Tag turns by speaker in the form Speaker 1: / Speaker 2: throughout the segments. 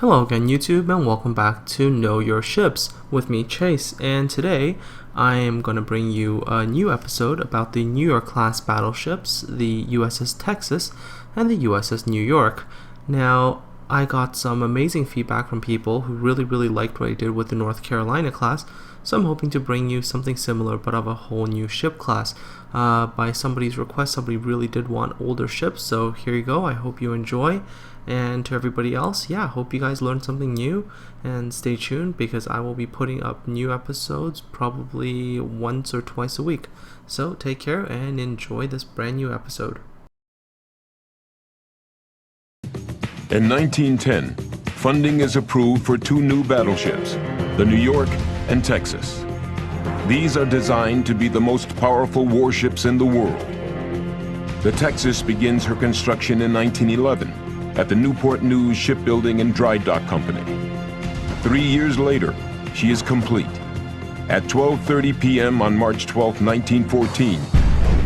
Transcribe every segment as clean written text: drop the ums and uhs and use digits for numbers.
Speaker 1: Hello again YouTube, and welcome back to Know Your Ships with me, Chase, and today I am going to bring you a new episode about the New York class battleships, the USS Texas and the USS New York. Now, I got some amazing feedback from people who really liked what I did with the North Carolina class, so I'm hoping to bring you something similar but of a whole new ship class. By somebody's request, somebody really did want older ships, so here you go. I hope you enjoy. And to everybody else, yeah, hope you guys learned something new, and stay tuned because I will be putting up new episodes probably once or twice a week. So take care and enjoy this brand new episode.
Speaker 2: In 1910, funding is approved for two new battleships, the New York and Texas. These are designed to be the most powerful warships in the world. The Texas begins her construction in 1911 at the Newport News Shipbuilding and Dry Dock Company. 3 years later, she is complete. At 12:30 p.m. on March 12, 1914,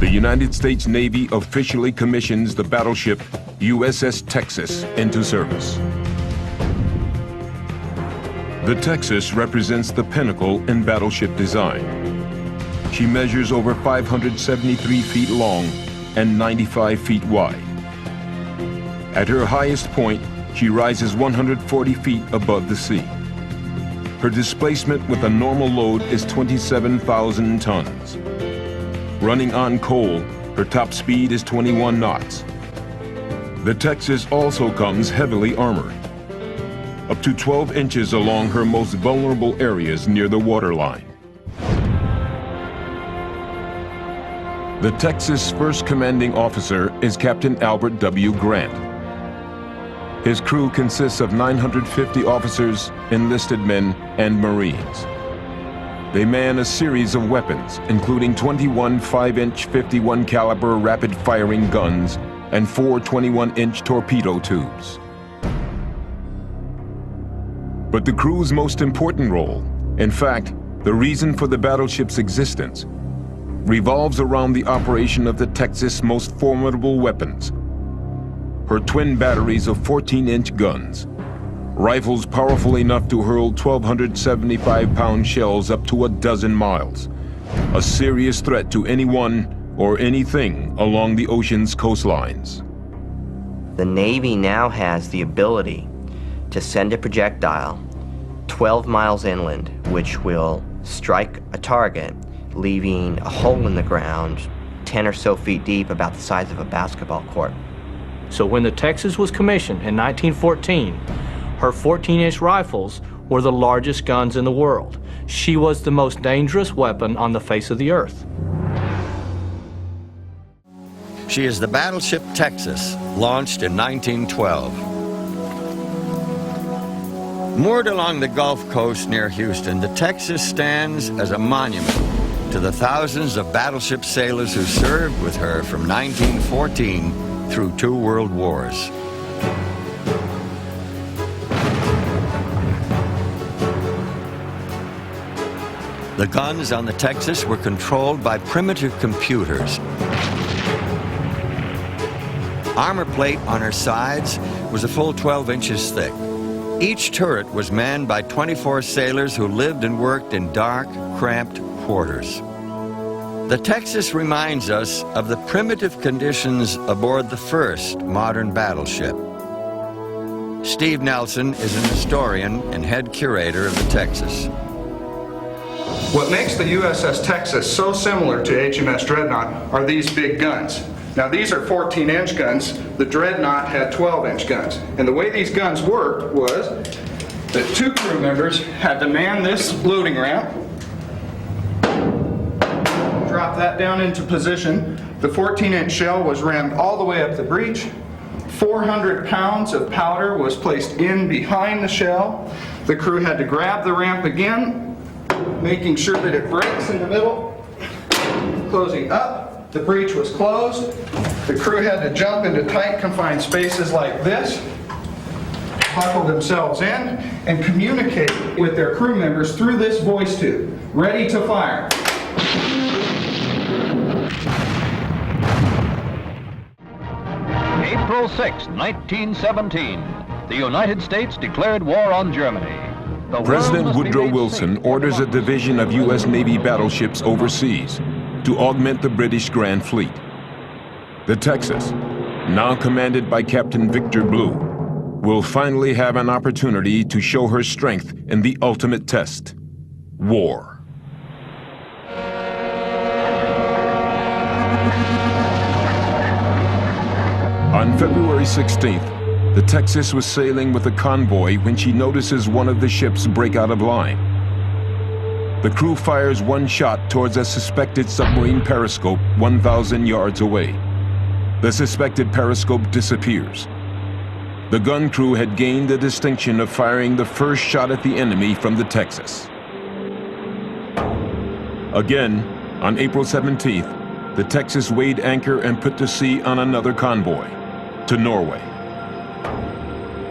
Speaker 2: the United States Navy officially commissions the battleship USS Texas into service. The Texas represents the pinnacle in battleship design. She measures over 573 feet long and 95 feet wide. At her highest point, she rises 140 feet above the sea. Her displacement with a normal load is 27,000 tons. Running on coal, her top speed is 21 knots. The Texas also comes heavily armored, up to 12 inches along her most vulnerable areas near the waterline. The Texas' first commanding officer is Captain Albert W. Grant. His crew consists of 950 officers, enlisted men, and Marines. They man a series of weapons, including 21 5-inch 51 caliber rapid-firing guns and 4 21-inch torpedo tubes. But the crew's most important role, in fact, the reason for the battleship's existence, revolves around the operation of the Texas' most formidable weapons. Her twin batteries of 14-inch guns, rifles powerful enough to hurl 1,275-pound shells up to a dozen miles, a serious threat to anyone or anything along the ocean's coastlines.
Speaker 3: The Navy now has the ability to send a projectile 12 miles inland, which will strike a target, leaving a hole in the ground 10 or so feet deep, about the size of a basketball court.
Speaker 4: So when the Texas was commissioned in 1914, her 14-inch rifles were the largest guns in the world. She was the most dangerous weapon on the face of the earth.
Speaker 5: She is the battleship Texas, launched in 1912. Moored along the Gulf Coast near Houston, the Texas stands as a monument to the thousands of battleship sailors who served with her from 1914 through 2 world wars. The guns on the Texas were controlled by primitive computers. Armor plate on her sides was a full 12 inches thick. Each turret was manned by 24 sailors who lived and worked in dark, cramped quarters. The Texas reminds us of the primitive conditions aboard the first modern battleship. Steve Nelson is an historian and head curator of the Texas.
Speaker 6: What makes the USS Texas so similar to HMS Dreadnought are these big guns. Now these are 14-inch guns. The Dreadnought had 12-inch guns. And the way these guns worked was that 2 crew members had to man this loading ramp, drop that down into position. The 14-inch shell was rammed all the way up the breech. 400 pounds of powder was placed in behind the shell. The crew had to grab the ramp again, making sure that it breaks in the middle, closing up. The breech was closed. The crew had to jump into tight confined spaces like this, buckle themselves in, and communicate with their crew members through this voice tube. Ready to fire.
Speaker 7: April 6, 1917. the United States declared war on Germany. The world
Speaker 2: President
Speaker 7: must be
Speaker 2: Woodrow
Speaker 7: made
Speaker 2: Wilson
Speaker 7: safe for
Speaker 2: orders a
Speaker 7: democracy.
Speaker 2: division of U.S. Navy battleships overseas to augment the British Grand Fleet. The Texas, now commanded by Captain Victor Blue, will finally have an opportunity to show her strength in the ultimate test, war. On February 16th, the Texas was sailing with a convoy when she notices one of the ships break out of line. The crew fires one shot towards a suspected submarine periscope 1,000 yards away. The suspected periscope disappears. The gun crew had gained the distinction of firing the first shot at the enemy from the Texas. Again, on April 17th, the Texas weighed anchor and put to sea on another convoy, to Norway.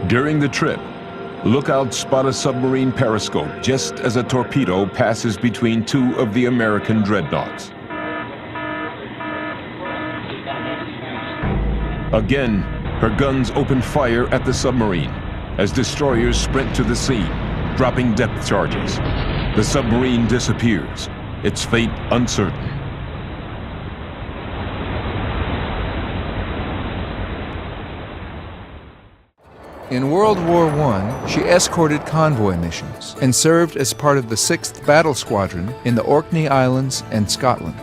Speaker 2: During the trip, lookouts spot a submarine periscope just as a torpedo passes between two of the American dreadnoughts. Again, her guns open fire at the submarine as destroyers sprint to the scene, dropping depth charges. The submarine disappears, its fate uncertain.
Speaker 8: In World War I, she escorted convoy missions and served as part of the 6th Battle Squadron in the Orkney Islands and Scotland.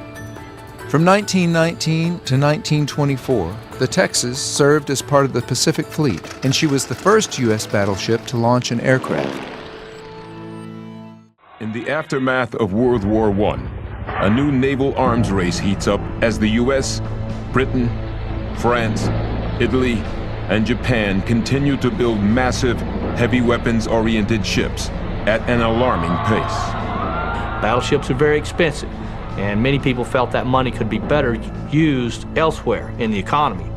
Speaker 8: From 1919 to 1924, the Texas served as part of the Pacific Fleet, and she was the first U.S. battleship to launch an aircraft.
Speaker 2: In the aftermath of World War I, a new naval arms race heats up as the U.S., Britain, France, Italy, and Japan continue to build massive, heavy weapons-oriented ships at an alarming pace.
Speaker 4: Battleships are very expensive, and many people felt that money could be better used elsewhere in the economy.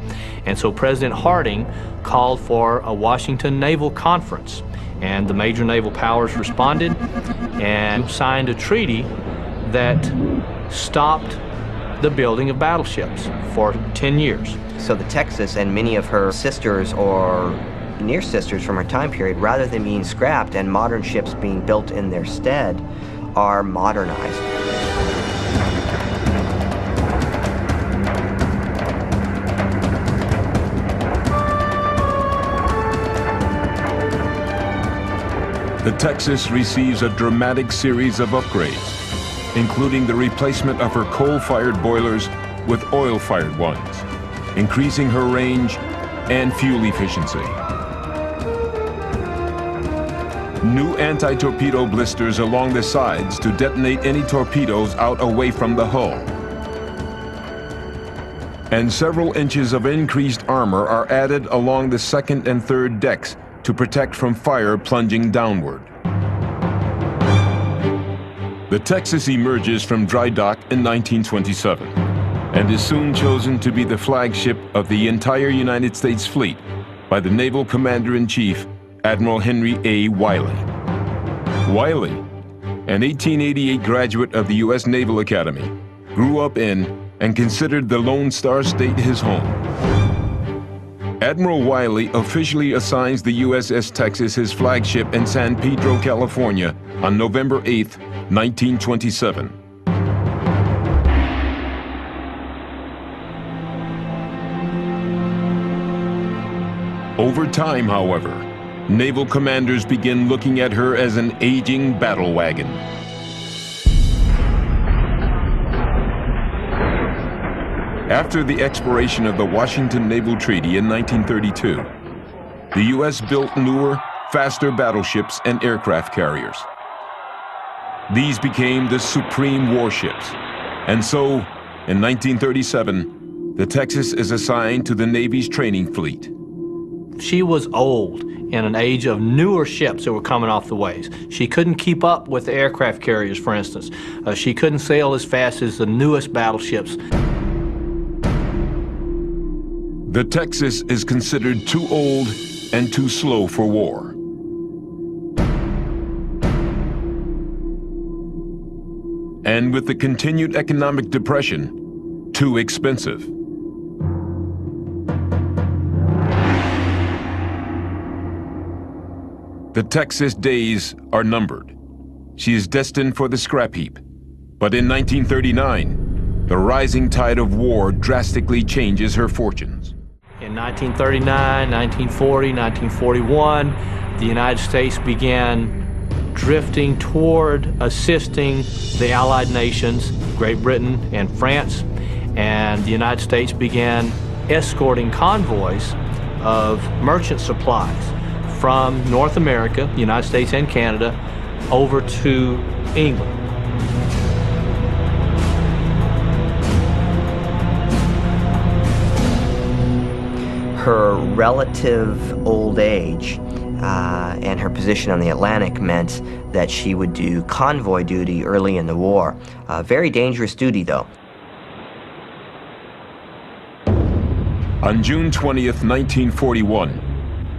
Speaker 4: And so President Harding called for a Washington Naval Conference, and the major naval powers responded and signed a treaty that stopped the building of battleships for 10 years.
Speaker 3: So the Texas and many of her sisters or near sisters from her time period, rather than being scrapped and modern ships being built in their stead, are modernized.
Speaker 2: The Texas receives a dramatic series of upgrades, including the replacement of her coal-fired boilers with oil-fired ones, increasing her range and fuel efficiency. New anti-torpedo blisters along the sides to detonate any torpedoes out away from the hull. And several inches of increased armor are added along the second and third decks to protect from fire plunging downward. The Texas emerges from dry dock in 1927 and is soon chosen to be the flagship of the entire United States fleet by the Naval Commander-in-Chief, Admiral Henry A. Wiley. Wiley, an 1888 graduate of the U.S. Naval Academy, grew up in and considered the Lone Star State his home. Admiral Wiley officially assigns the USS Texas his flagship in San Pedro, California on November 8, 1927. Over time, however, naval commanders begin looking at her as an aging battle wagon. After the expiration of the Washington Naval Treaty in 1932, the U.S. built newer, faster battleships and aircraft carriers. These became the supreme warships, and so, in 1937, the Texas is assigned to the Navy's training fleet.
Speaker 4: She was old in an age of newer ships that were coming off the waves. She couldn't keep up with the aircraft carriers, for instance. She couldn't sail as fast as the newest battleships.
Speaker 2: The Texas is considered too old and too slow for war. And with the continued economic depression, too The Texas days are numbered. She is destined for the scrap heap. But in 1939, the rising tide of war drastically changes her fortunes.
Speaker 4: In 1939, 1940, 1941, the United States began drifting toward assisting the Allied nations, Great Britain and France, and the United States began escorting convoys of merchant supplies from North America, the United States and Canada, over to England.
Speaker 3: Her relative old age and her position on the Atlantic meant that she would do convoy duty early in the war. Very dangerous duty, though.
Speaker 2: On June 20th, 1941,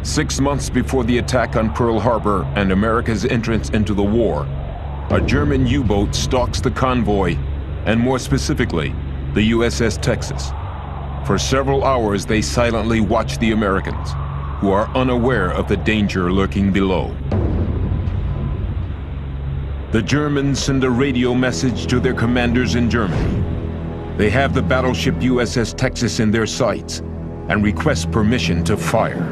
Speaker 2: 6 months before the attack on Pearl Harbor and America's entrance into the war, a German U-boat stalks the convoy, and more specifically, the USS Texas. For several hours, they silently watch the Americans, who are unaware of the danger lurking below. The Germans send a radio message to their commanders in Germany. They have the battleship USS Texas in their sights and request permission to fire.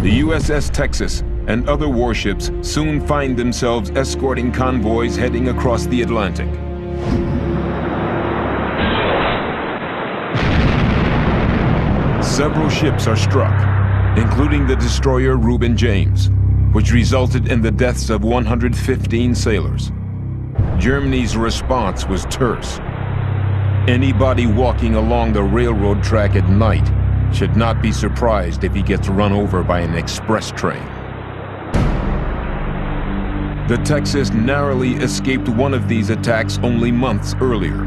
Speaker 2: The USS Texas and other warships soon find themselves escorting convoys heading across the Atlantic. Several ships are struck, including the destroyer Reuben James, which resulted in the deaths of 115 sailors. Germany's response was terse. Anybody walking along the railroad track at night should not be surprised if he gets run over by an express train. The Texas narrowly escaped one of these attacks only months earlier.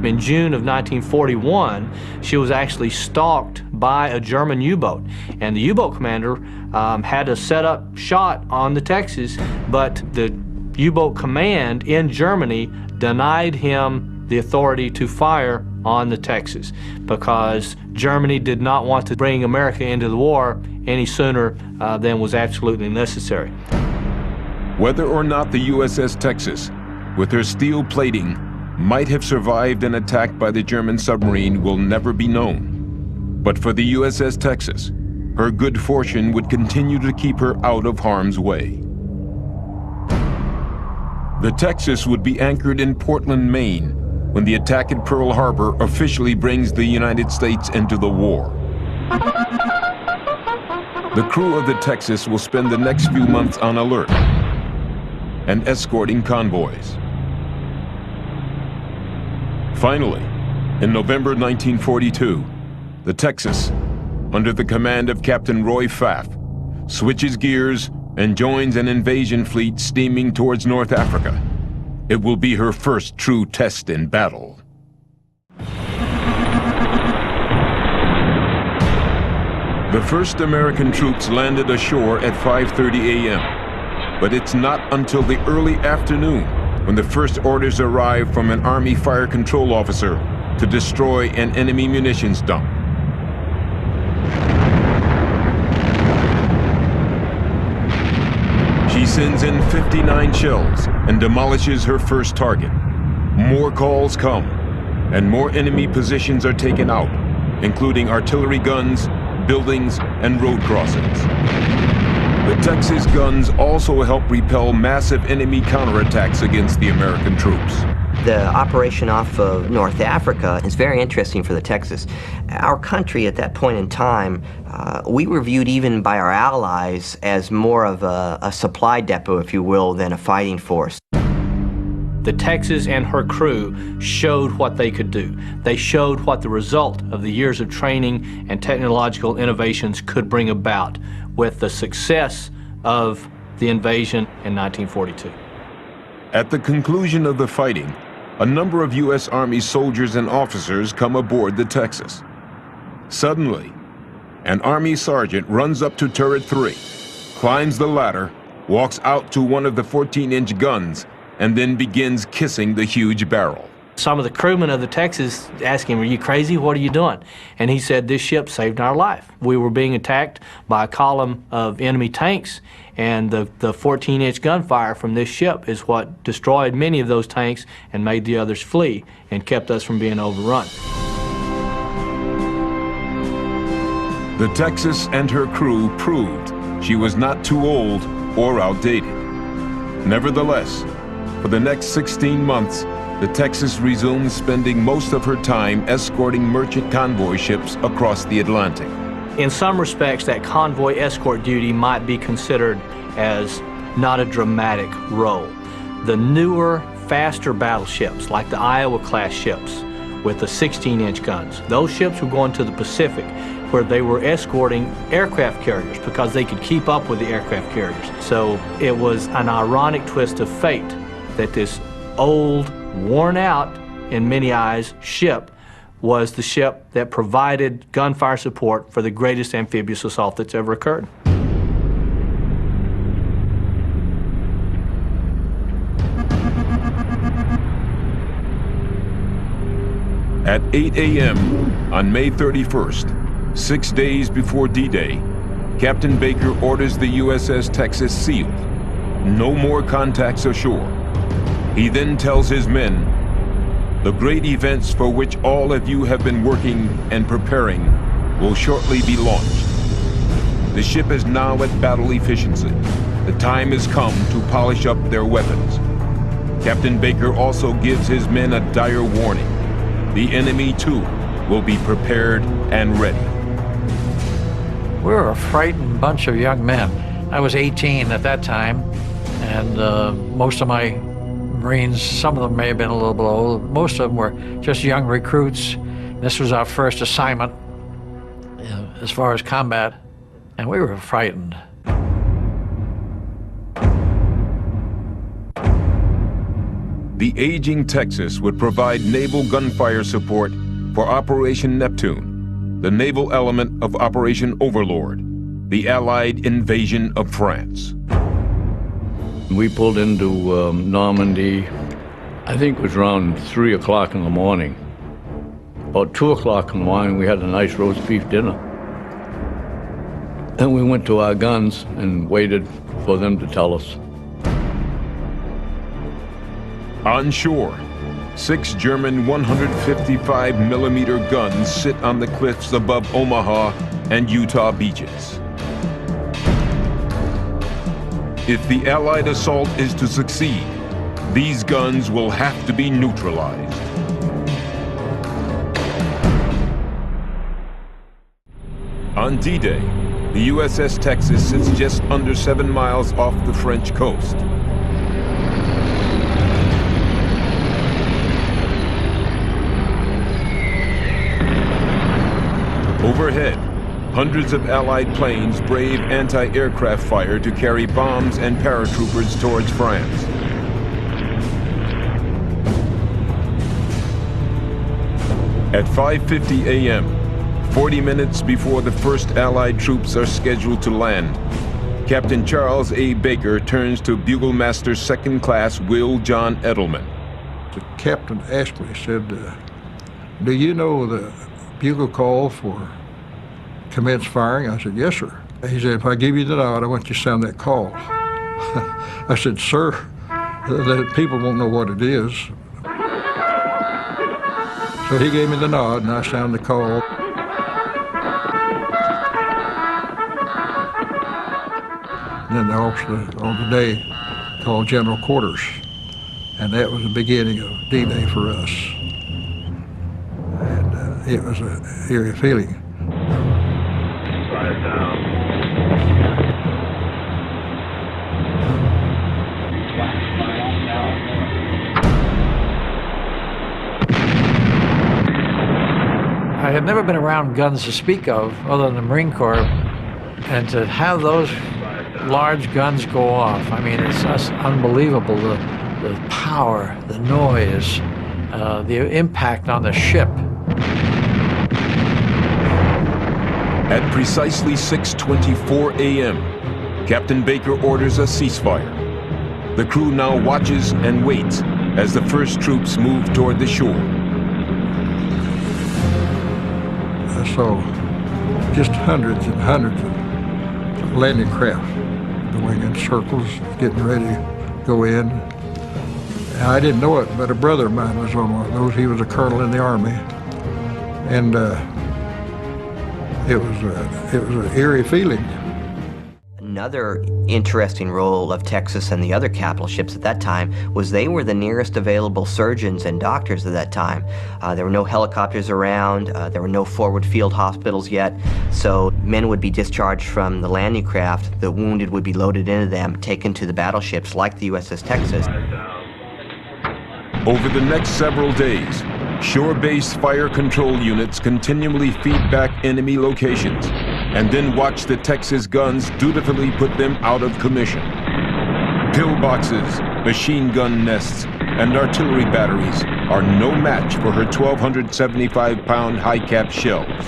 Speaker 4: In June of 1941, she was actually stalked by a German U-boat, and the U-boat commander had a set-up shot on the Texas, but the U-boat command in Germany denied him the authority to fire on the Texas because Germany did not want to bring America into the war any sooner than was absolutely necessary.
Speaker 2: Whether or not the USS Texas, with her steel plating, might have survived an attack by the German submarine will never be known. But for the USS Texas, her good fortune would continue to keep her out of harm's way. The Texas would be anchored in Portland, Maine, when the attack at Pearl Harbor officially brings the United States into the war. The crew of the Texas will spend the next few months on alert and escorting convoys. Finally, in November 1942, the Texas, under the command of Captain Roy Pfaff, switches gears and joins an invasion fleet steaming towards North Africa. It will be her first true test in battle. The first American troops landed ashore at 5:30 a.m., but it's not until the early afternoon when the first orders arrive from an Army fire control officer to destroy an enemy munitions dump. She sends in 59 shells and demolishes her first target. More calls come, and more enemy positions are taken out, including artillery guns, buildings, and road crossings. The Texas guns also help repel massive enemy counterattacks against the American troops.
Speaker 3: The operation off of North Africa is very interesting for the Texas. Our country at that point in time, we were viewed even by our allies as more of a supply depot, if you will, than a fighting force.
Speaker 4: The Texas and her crew showed what they could do. They showed what the result of the years of training and technological innovations could bring about with the success of the invasion in 1942.
Speaker 2: At the conclusion of the fighting, a number of U.S. Army soldiers and officers come aboard the Texas. Suddenly, an Army sergeant runs up to turret 3, climbs the ladder, walks out to one of the 14-inch guns, and then begins kissing the huge barrel.
Speaker 4: Some of the crewmen of the Texas asked him, "Are you crazy? What are you doing?" And he said, "This ship saved our life. We were being attacked by a column of enemy tanks, and the 14-inch gunfire from this ship is what destroyed many of those tanks and made the others flee and kept us from being overrun."
Speaker 2: The Texas and her crew proved she was not too old or outdated. Nevertheless, for the next 16 months, the Texas resumed spending most of her time escorting merchant convoy ships across the Atlantic.
Speaker 4: In some respects, that convoy escort duty might be considered as not a dramatic role. The newer, faster battleships, like the Iowa-class ships with the 16-inch guns, those ships were going to the Pacific, where they were escorting aircraft carriers because they could keep up with the aircraft carriers. So it was an ironic twist of fate that this old, worn out, in many eyes, ship was the ship that provided gunfire support for the greatest amphibious assault that's ever occurred.
Speaker 2: At 8 a.m. on May 31st, 6 days before D-Day, Captain Baker orders the USS Texas sealed. No more contacts ashore. He then tells his men, "The great events for which all of you have been working and preparing will shortly be launched. The ship is now at battle efficiency. The time has come to polish up their weapons." Captain Baker also gives his men a dire warning. The enemy, too, will be prepared and ready.
Speaker 9: We were a frightened bunch of young men. I was 18 at that time, and most of my Marines, some of them may have been a little below, most of them were just young recruits. This was our first assignment as far as combat, and we were frightened.
Speaker 2: The aging Texas would provide naval gunfire support for Operation Neptune, the naval element of Operation Overlord, the Allied invasion of France.
Speaker 10: We pulled into Normandy, I think it was around 3 o'clock in the morning. About 2 o'clock in the morning, we had a nice roast beef dinner. Then we went to our guns and waited for them to tell us.
Speaker 2: On shore, 6 German 155mm guns sit on the cliffs above Omaha and Utah beaches. If the Allied assault is to succeed, these guns will have to be neutralized. On D-Day, the USS Texas sits just under 7 miles off the French coast. Overhead, hundreds of Allied planes brave anti-aircraft fire to carry bombs and paratroopers towards France. At 5:50 a.m., 40 minutes before the first Allied troops are scheduled to land, Captain Charles A. Baker turns to Buglemaster Second Class Will John Edelman.
Speaker 11: The captain asked me, he said, "Do you know the bugle call for commence firing?" I said, "Yes, sir." He said, "If I give you the nod, I want you to sound that call." I said, "Sir, the people won't know what it is." So he gave me the nod, and I sounded the call. And then the officer on the day called General Quarters, and that was the beginning of D-Day for us. And it was an eerie feeling.
Speaker 9: I had never been around guns to speak of other than the Marine Corps, and to have those large guns go off, I mean, it's just unbelievable, the power, the noise, the impact on the ship.
Speaker 2: At precisely 6:24 a.m., Captain Baker orders a ceasefire. The crew now watches and waits as the first troops moved toward the shore.
Speaker 11: I saw just hundreds and hundreds of landing craft going in circles, getting ready to go in. And I didn't know it, but a brother of mine was on one of those. He was a colonel in the Army. And it was an eerie feeling.
Speaker 3: Another interesting role of Texas and the other capital ships at that time was they were the nearest available surgeons and doctors at that time. There were no helicopters around, there were no forward field hospitals yet, so men would be discharged from the landing craft, the wounded would be loaded into them, taken to the battleships like the USS Texas.
Speaker 2: Over the next several days, shore-based fire control units continually feed back enemy locations, and then watch the Texas guns dutifully put them out of commission. Pillboxes, machine gun nests, and artillery batteries are no match for her 1,275-pound high-cap shells.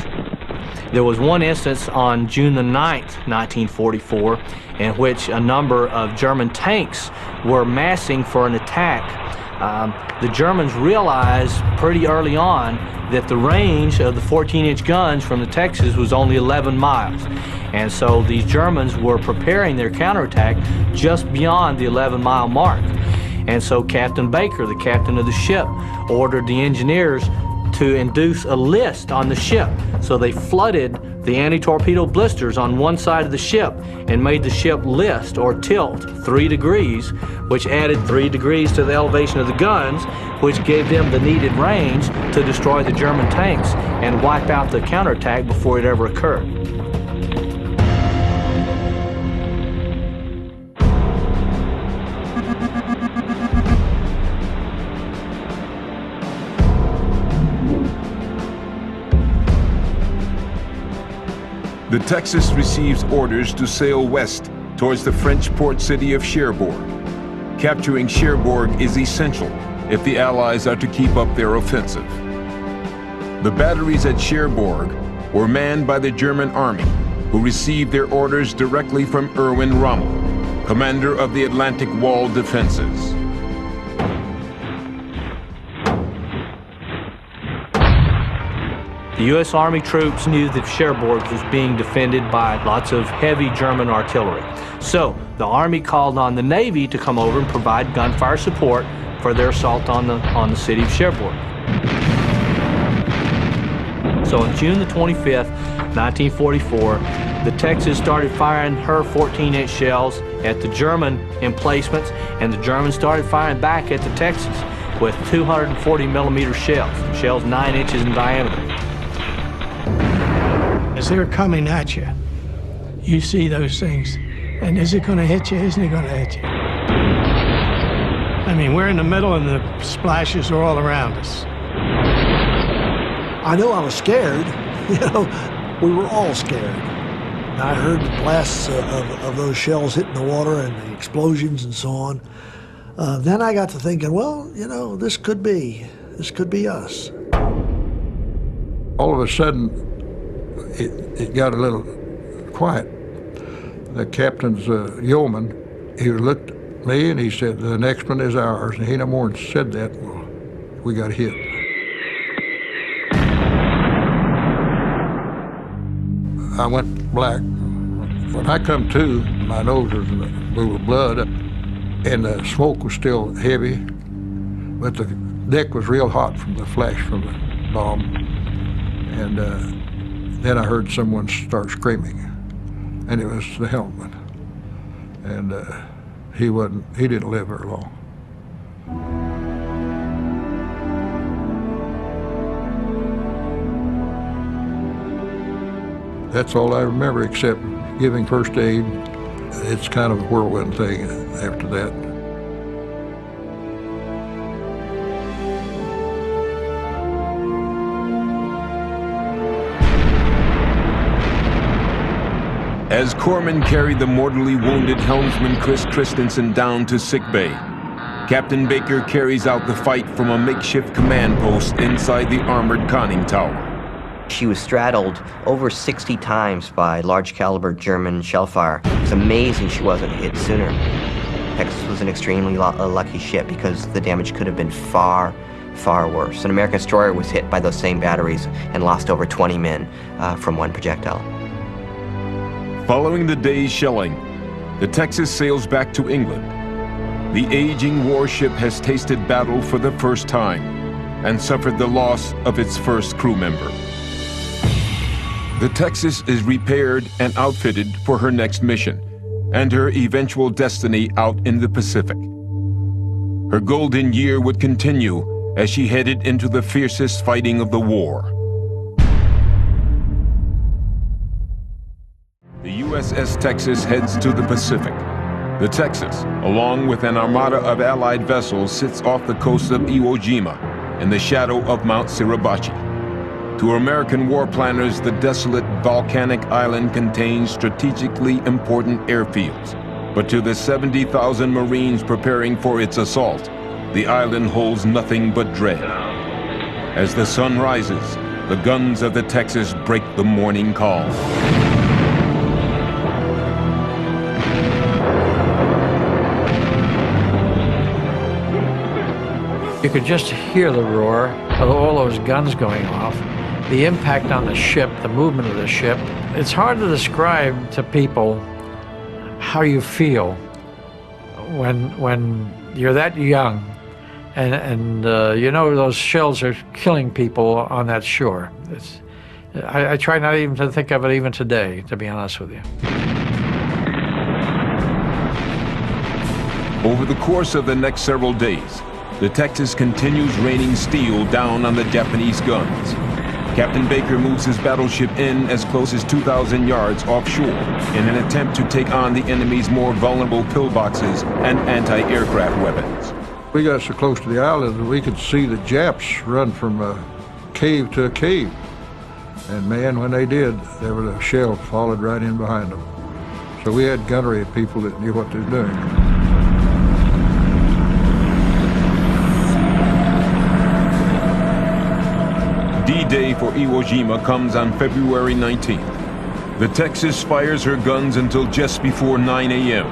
Speaker 4: There was one instance on June the 9th, 1944, in which a number of German tanks were massing for an attack. The Germans realized pretty early on that the range of the 14-inch guns from the Texas was only 11 miles. And so these Germans were preparing their counterattack just beyond the 11-mile mark. And so Captain Baker, the captain of the ship, ordered the engineers to induce a list on the ship. So they flooded the anti-torpedo blisters on one side of the ship and made the ship list or tilt 3 degrees, which added 3 degrees to the elevation of the guns, which gave them the needed range to destroy the German tanks and wipe out the counterattack before it ever occurred.
Speaker 2: The Texas receives orders to sail west towards the French port city of Cherbourg. Capturing Cherbourg is essential if the Allies are to keep up their offensive. The batteries at Cherbourg were manned by the German Army, who received their orders directly from Erwin Rommel, commander of the Atlantic Wall defenses.
Speaker 4: The U.S. Army troops knew that Cherbourg was being defended by lots of heavy German artillery. So the Army called on the Navy to come over and provide gunfire support for their assault on the city of Cherbourg. So on June the 25th, 1944, the Texas started firing her 14-inch shells at the German emplacements, and the Germans started firing back at the Texas with 240-millimeter shells 9 inches in diameter.
Speaker 12: As they're coming at you, you see those things, and is it going to hit you? Isn't it going to hit you? I mean, we're in the middle and the splashes are all around us.
Speaker 13: I know I was scared. You know, we were all scared. I heard the blasts of those shells hitting the water and the explosions and so on. Then I got to thinking, well, you know, this could be us.
Speaker 11: All of a sudden, it got a little quiet. The captain's yeoman, he looked at me and he said, "The next one is ours." And he no more than said that, well, we got hit. I went black. When I come to, my nose was blue with blood, and the smoke was still heavy, but the deck was real hot from the flash from the bomb. And then I heard someone start screaming, and it was the helmsman. And he didn't live very long. That's all I remember except giving first aid. It's kind of a whirlwind thing after that.
Speaker 2: As corpsmen carried the mortally wounded helmsman Chris Christensen down to sickbay, Captain Baker carries out the fight from a makeshift command post inside the armored conning tower.
Speaker 3: She was straddled over 60 times by large caliber German shell fire. It's amazing she wasn't hit sooner. Texas was an extremely lucky ship because the damage could have been far, far worse. An American destroyer was hit by those same batteries and lost over 20 men from one projectile.
Speaker 2: Following the day's shelling, the Texas sails back to England. The aging warship has tasted battle for the first time and suffered the loss of its first crew member. The Texas is repaired and outfitted for her next mission and her eventual destiny out in the Pacific. Her golden year would continue as she headed into the fiercest fighting of the war. The USS Texas heads to the Pacific. The Texas, along with an armada of Allied vessels, sits off the coast of Iwo Jima in the shadow of Mount Suribachi. To American war planners, the desolate volcanic island contains strategically important airfields. But to the 70,000 Marines preparing for its assault, the island holds nothing but dread. As the sun rises, the guns of the Texas break the morning calm.
Speaker 9: You could just hear the roar of all those guns going off, the impact on the ship, the movement of the ship. It's hard to describe to people how you feel when you're that young and you know those shells are killing people on that shore. I try not even to think of it even today, to be honest with you.
Speaker 2: Over the course of the next several days, the Texas continues raining steel down on the Japanese guns. Captain Baker moves his battleship in as close as 2,000 yards offshore in an attempt to take on the enemy's more vulnerable pillboxes and anti-aircraft weapons.
Speaker 11: We got so close to the island that we could see the Japs run from cave to cave. And man, when they did, there was a shell followed right in behind them. So we had gunnery people that knew what they were doing.
Speaker 2: D-Day for Iwo Jima comes on February 19th. The Texas fires her guns until just before 9 a.m.,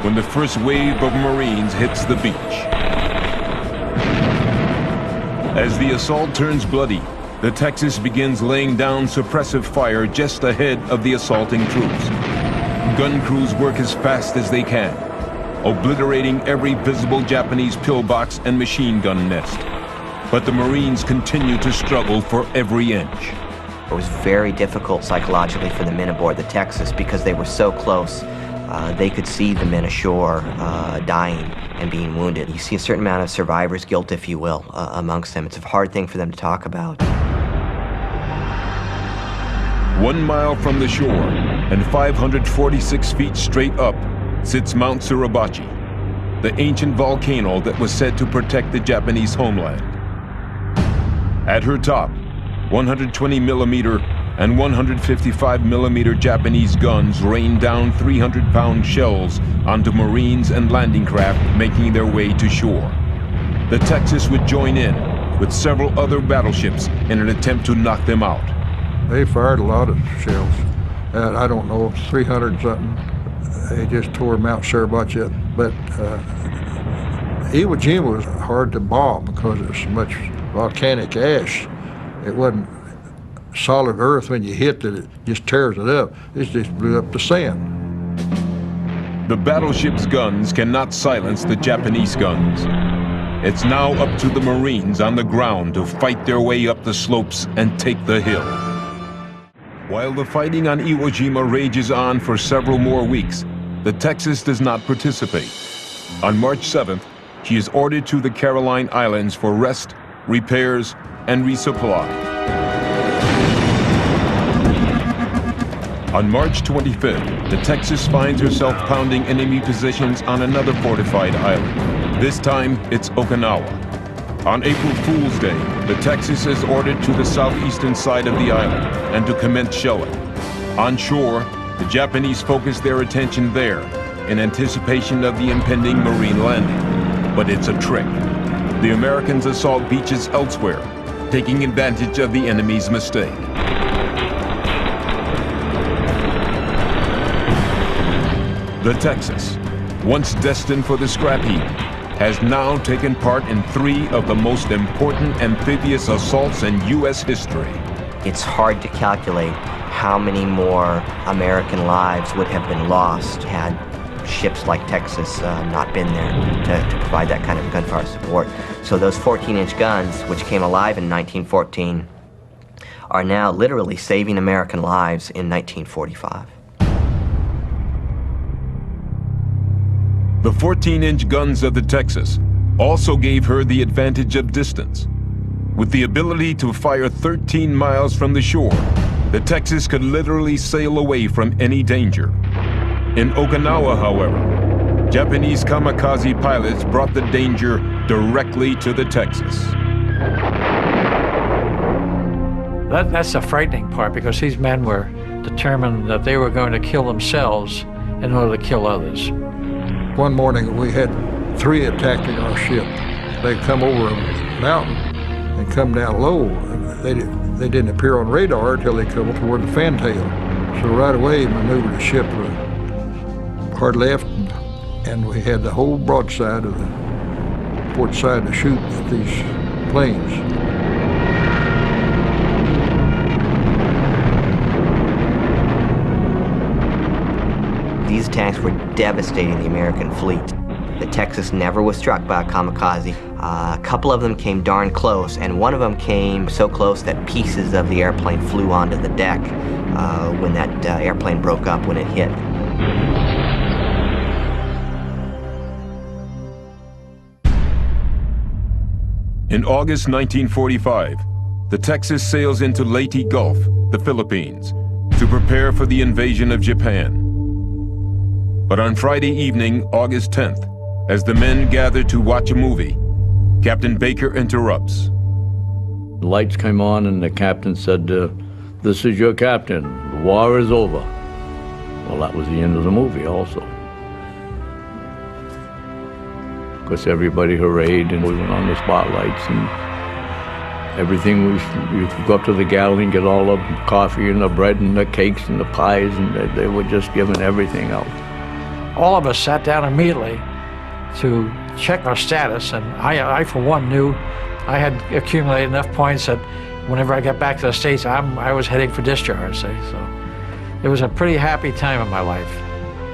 Speaker 2: when the first wave of Marines hits the beach. As the assault turns bloody, the Texas begins laying down suppressive fire just ahead of the assaulting troops. Gun crews work as fast as they can, obliterating every visible Japanese pillbox and machine gun nest. But the Marines continue to struggle for every inch.
Speaker 3: It was very difficult psychologically for the men aboard the Texas because they were so close. They could see the men ashore dying and being wounded. You see a certain amount of survivor's guilt, if you will, amongst them. It's a hard thing for them to talk about.
Speaker 2: 1 mile from the shore and 546 feet straight up sits Mount Suribachi, the ancient volcano that was said to protect the Japanese homeland. At her top, 120 millimeter and 155 millimeter Japanese guns rain down 300-pound shells onto Marines and landing craft making their way to shore. The Texas would join in with several other battleships in an attempt to knock them out.
Speaker 11: They fired a lot of shells. I don't know, 300 something. They just tore Mount Suribachi up. But Iwo Jima was hard to bomb because there was so much volcanic ash. It wasn't solid earth when you hit it, it just tears it up. It just blew up the sand.
Speaker 2: The battleship's guns cannot silence the Japanese guns. It's now up to the Marines on the ground to fight their way up the slopes and take the hill. While the fighting on Iwo Jima rages on for several more weeks, the Texas does not participate. On March 7th, she is ordered to the Caroline Islands for rest, repairs, and resupply. On March 25th, the Texas finds herself pounding enemy positions on another fortified island. This time, it's Okinawa. On April Fool's Day, the Texas is ordered to the southeastern side of the island and to commence shelling. On shore, the Japanese focus their attention there in anticipation of the impending Marine landing. But it's a trick. The Americans assault beaches elsewhere, taking advantage of the enemy's mistake. The Texas, once destined for the scrap heap, has now taken part in 3 of the most important amphibious assaults in U.S. history.
Speaker 3: It's hard to calculate how many more American lives would have been lost had ships like Texas not been there to provide that kind of gunfire support. So those 14-inch guns, which came alive in 1914, are now literally saving American lives in 1945.
Speaker 2: The 14-inch guns of the Texas also gave her the advantage of distance. With the ability to fire 13 miles from the shore, the Texas could literally sail away from any danger. In Okinawa, however, Japanese kamikaze pilots brought the danger directly to the Texas.
Speaker 9: That's the frightening part, because these men were determined that they were going to kill themselves in order to kill others.
Speaker 11: One morning we had 3 attacking our ship. They come over a mountain and come down low. They didn't appear on radar until they come toward the fantail. So right away maneuvered the ship hard left, and we had the whole broadside of the port side to shoot at these planes.
Speaker 3: These attacks were devastating the American fleet. The Texas never was struck by a kamikaze. A couple of them came darn close, and one of them came so close that pieces of the airplane flew onto the deck when that airplane broke up when it hit.
Speaker 2: In August 1945, the Texas sails into Leyte Gulf, the Philippines, to prepare for the invasion of Japan. But on Friday evening, August 10th, as the men gather to watch a movie, Captain Baker interrupts.
Speaker 10: The lights came on and the captain said, "This is your captain, the war is over." Well, that was the end of the movie also. Of course, everybody hurrayed, and we went on the spotlights and everything. You could go up to the galley and get all the coffee and the bread and the cakes and the pies, and they were just giving everything out.
Speaker 9: All of us sat down immediately to check our status, and I for one, knew I had accumulated enough points that whenever I got back to the States, I was heading for discharge. So it was a pretty happy time in my life.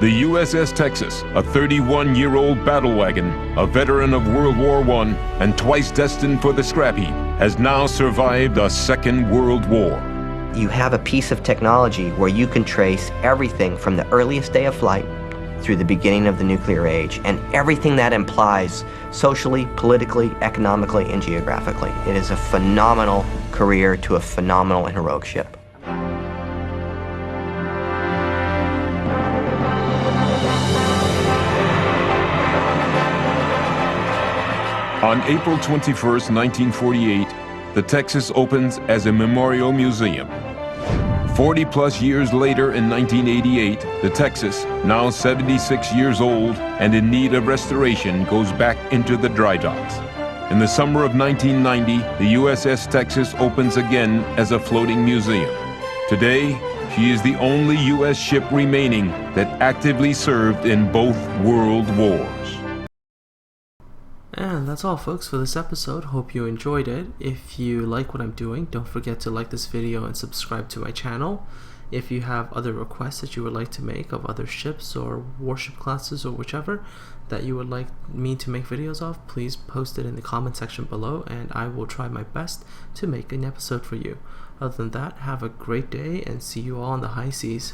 Speaker 2: The USS Texas, a 31-year-old battle wagon, a veteran of World War I, and twice destined for the scrap heap, has now survived a Second World War.
Speaker 3: You have a piece of technology where you can trace everything from the earliest day of flight through the beginning of the nuclear age, and everything that implies socially, politically, economically, and geographically. It is a phenomenal career to a phenomenal and heroic ship.
Speaker 2: On April 21st, 1948, the Texas opens as a memorial museum. 40-plus years later, in 1988, the Texas, now 76 years old and in need of restoration, goes back into the dry docks. In the summer of 1990, the USS Texas opens again as a floating museum. Today, she is the only U.S. ship remaining that actively served in both world wars.
Speaker 1: And that's all, folks, for this episode. Hope you enjoyed it. If you like what I'm doing, don't forget to like this video and subscribe to my channel. If you have other requests that you would like to make of other ships or warship classes or whichever that you would like me to make videos of, please post it in the comment section below, and I will try my best to make an episode for you. Other than that, have a great day and see you all on the high seas.